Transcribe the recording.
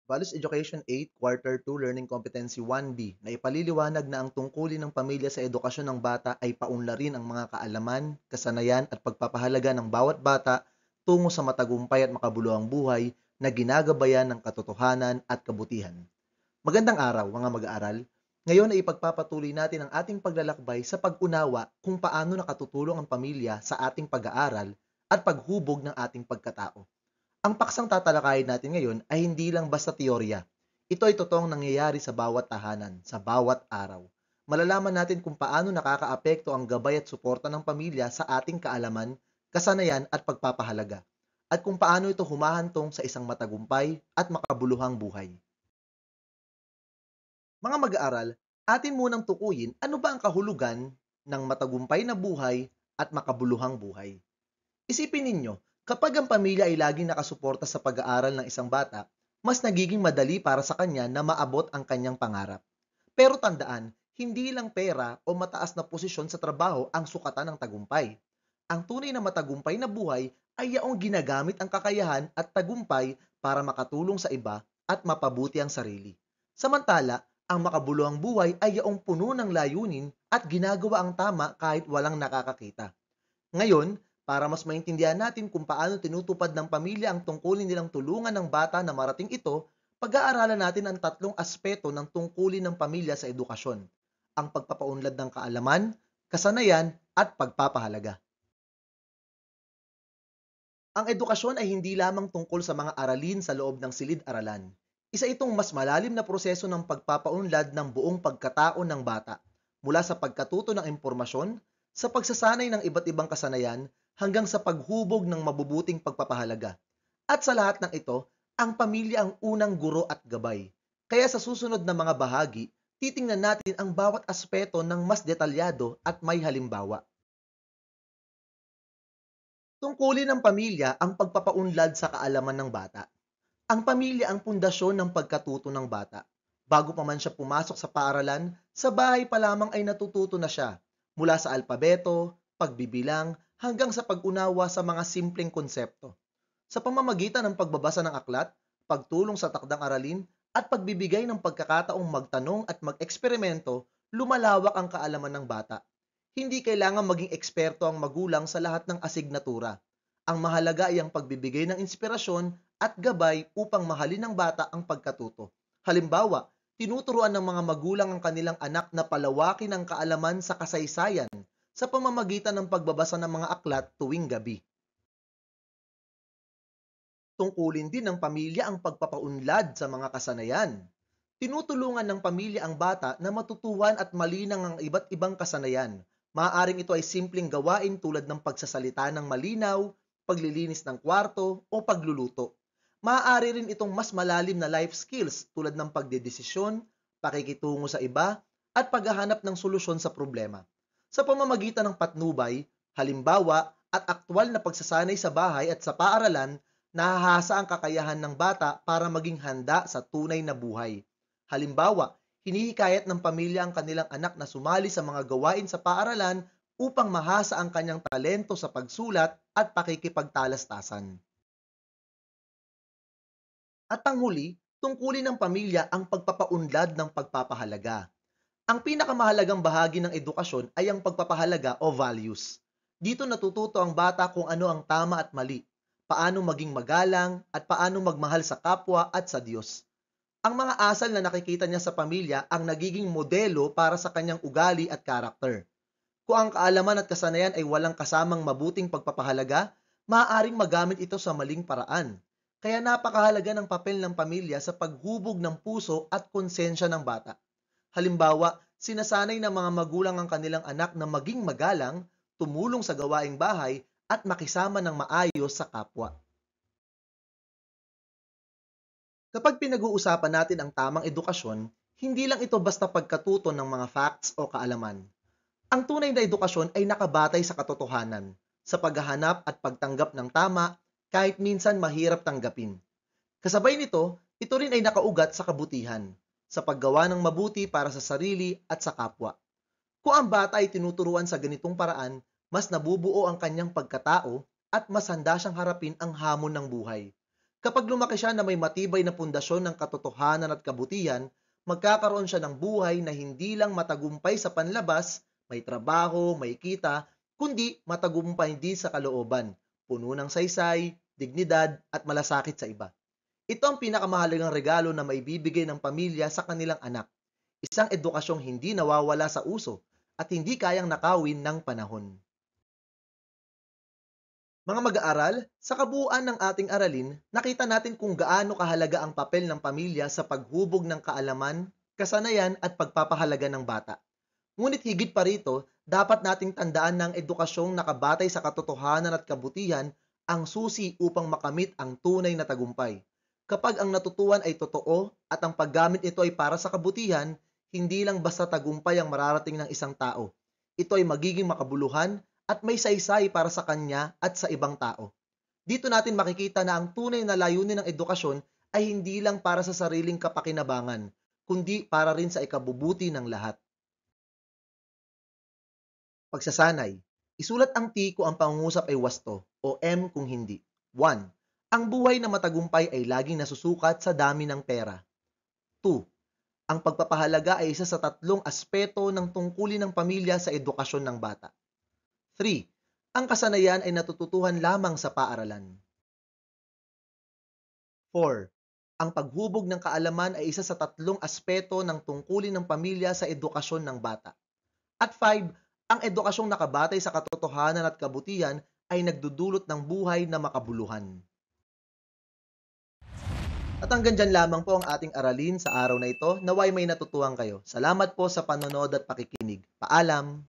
Values Education 8, Quarter 2, Learning Competency 1B na ipaliliwanag na ang tungkulin ng pamilya sa edukasyon ng bata ay paunlarin ang mga kaalaman, kasanayan at pagpapahalaga ng bawat bata tungo sa matagumpay at makabuluhang buhay na ginagabayan ng katotohanan at kabutihan. Magandang araw mga mag-aaral. Ngayon ay ipagpapatuloy natin ang ating paglalakbay sa pag-unawa kung paano nakatutulong ang pamilya sa ating pag-aaral at paghubog ng ating pagkatao. Ang paksang tatalakayin natin ngayon ay hindi lang basta teorya. Ito ay totoong nangyayari sa bawat tahanan, sa bawat araw. Malalaman natin kung paano nakakaapekto ang gabay at suporta ng pamilya sa ating kaalaman, kasanayan at pagpapahalaga, at kung paano ito humahantong sa isang matagumpay at makabuluhang buhay. Mga mag-aaral, atin munang tukuyin ano ba ang kahulugan ng matagumpay na buhay at makabuluhang buhay. Isipin ninyo, kapag ang pamilya ay laging nakasuporta sa pag-aaral ng isang bata, mas nagiging madali para sa kanya na maabot ang kanyang pangarap. Pero tandaan, hindi lang pera o mataas na posisyon sa trabaho ang sukatan ng tagumpay. Ang tunay na matagumpay na buhay ay yaong ginagamit ang kakayahan at tagumpay para makatulong sa iba at mapabuti ang sarili. Samantala, ang makabuluhang buhay ay yaong puno ng layunin at ginagawa ang tama kahit walang nakakakita. Ngayon, para mas maintindihan natin kung paano tinutupad ng pamilya ang tungkulin nilang tulungan ng bata na marating ito, pag-aaralan natin ang tatlong aspeto ng tungkulin ng pamilya sa edukasyon: ang pagpapaunlad ng kaalaman, kasanayan, at pagpapahalaga. Ang edukasyon ay hindi lamang tungkol sa mga aralin sa loob ng silid-aralan. Isa itong mas malalim na proseso ng pagpapaunlad ng buong pagkatao ng bata, mula sa pagkatuto ng impormasyon, sa pagsasanay ng iba't ibang kasanayan, hanggang sa paghubog ng mabubuting pagpapahalaga. At sa lahat ng ito, ang pamilya ang unang guro at gabay. Kaya sa susunod na mga bahagi, titingnan natin ang bawat aspeto ng mas detalyado at may halimbawa. Tungkulin ng pamilya ang pagpapaunlad sa kaalaman ng bata. Ang pamilya ang pundasyon ng pagkatuto ng bata. Bago pa man siya pumasok sa paaralan, sa bahay pa lamang ay natututo na siya, mula sa alpabeto, pagbibilang, hanggang sa pag-unawa sa mga simpleng konsepto. Sa pamamagitan ng pagbabasa ng aklat, pagtulong sa takdang aralin, at pagbibigay ng pagkakataong magtanong at mag-eksperimento, lumalawak ang kaalaman ng bata. Hindi kailangan maging eksperto ang magulang sa lahat ng asignatura. Ang mahalaga ay ang pagbibigay ng inspirasyon at gabay upang mahalin ng bata ang pagkatuto. Halimbawa, tinuturuan ng mga magulang ang kanilang anak na palawakin ang kaalaman sa kasaysayan sa pamamagitan ng pagbabasa ng mga aklat tuwing gabi. Tungkulin din ng pamilya ang pagpapaunlad sa mga kasanayan. Tinutulungan ng pamilya ang bata na matutuhan at malinang ang iba't ibang kasanayan. Maaaring ito ay simpleng gawain tulad ng pagsasalita ng malinaw, paglilinis ng kwarto, o pagluluto. Maaari rin itong mas malalim na life skills tulad ng pagdedesisyon, pakikitungo sa iba, at paghahanap ng solusyon sa problema. Sa pamamagitan ng patnubay, halimbawa, at aktwal na pagsasanay sa bahay at sa paaralan, nahahasa ang kakayahan ng bata para maging handa sa tunay na buhay. Halimbawa, hinihikayat ng pamilya ang kanilang anak na sumali sa mga gawain sa paaralan upang mahasa ang kanyang talento sa pagsulat at pakikipagtalastasan. At panghuli, tungkulin ng pamilya ang pagpapaunlad ng pagpapahalaga. Ang pinakamahalagang bahagi ng edukasyon ay ang pagpapahalaga o values. Dito natututo ang bata kung ano ang tama at mali, paano maging magalang, at paano magmahal sa kapwa at sa Diyos. Ang mga asal na nakikita niya sa pamilya ang nagiging modelo para sa kanyang ugali at karakter. Kung ang kaalaman at kasanayan ay walang kasamang mabuting pagpapahalaga, maaaring magamit ito sa maling paraan. Kaya napakahalaga ng papel ng pamilya sa paghubog ng puso at konsensya ng bata. Halimbawa, sinasanay ng mga magulang ang kanilang anak na maging magalang, tumulong sa gawaing bahay, at makisama ng maayos sa kapwa. Kapag pinag-uusapan natin ang tamang edukasyon, hindi lang ito basta pagkatuto ng mga facts o kaalaman. Ang tunay na edukasyon ay nakabatay sa katotohanan, sa paghahanap at pagtanggap ng tama kahit minsan mahirap tanggapin. Kasabay nito, ito rin ay nakaugat sa kabutihan, sa paggawa ng mabuti para sa sarili at sa kapwa. Kung ang bata ay tinuturuan sa ganitong paraan, mas nabubuo ang kanyang pagkatao at mas handa siyang harapin ang hamon ng buhay. Kapag lumaki siya na may matibay na pundasyon ng katotohanan at kabutihan, magkakaroon siya ng buhay na hindi lang matagumpay sa panlabas, may trabaho, may kita, kundi matagumpay din sa kalooban, puno ng saysay, dignidad at malasakit sa iba. Ito ang pinakamahalagang regalo na maibibigay ng pamilya sa kanilang anak. Isang edukasyong hindi nawawala sa uso at hindi kayang nakawin ng panahon. Mga mag-aaral, sa kabuuan ng ating aralin, nakita natin kung gaano kahalaga ang papel ng pamilya sa paghubog ng kaalaman, kasanayan at pagpapahalaga ng bata. Ngunit higit pa rito, dapat nating tandaan na ang edukasyong nakabatay sa katotohanan at kabutihan ang susi upang makamit ang tunay na tagumpay. Kapag ang natutuhan ay totoo at ang paggamit ito ay para sa kabutihan, hindi lang basta tagumpay ang mararating ng isang tao. Ito ay magiging makabuluhan at may saysay para sa kanya at sa ibang tao. Dito natin makikita na ang tunay na layunin ng edukasyon ay hindi lang para sa sariling kapakinabangan, kundi para rin sa ikabubuti ng lahat. Pagsasanay. Isulat ang T kung ang pangungusap ay wasto o M kung hindi. 1. Ang buhay na matagumpay ay laging nasusukat sa dami ng pera. 2. Ang pagpapahalaga ay isa sa tatlong aspeto ng tungkulin ng pamilya sa edukasyon ng bata. 3. Ang kasanayan ay natututuhan lamang sa paaralan. 4. Ang paghubog ng kaalaman ay isa sa tatlong aspeto ng tungkulin ng pamilya sa edukasyon ng bata. At 5. Ang edukasyong nakabatay sa katotohanan at kabutihan ay nagdudulot ng buhay na makabuluhan. At hanggang dyan lamang po ang ating aralin sa araw na ito. Naway may natutuhan kayo. Salamat po sa panonood at pakikinig. Paalam!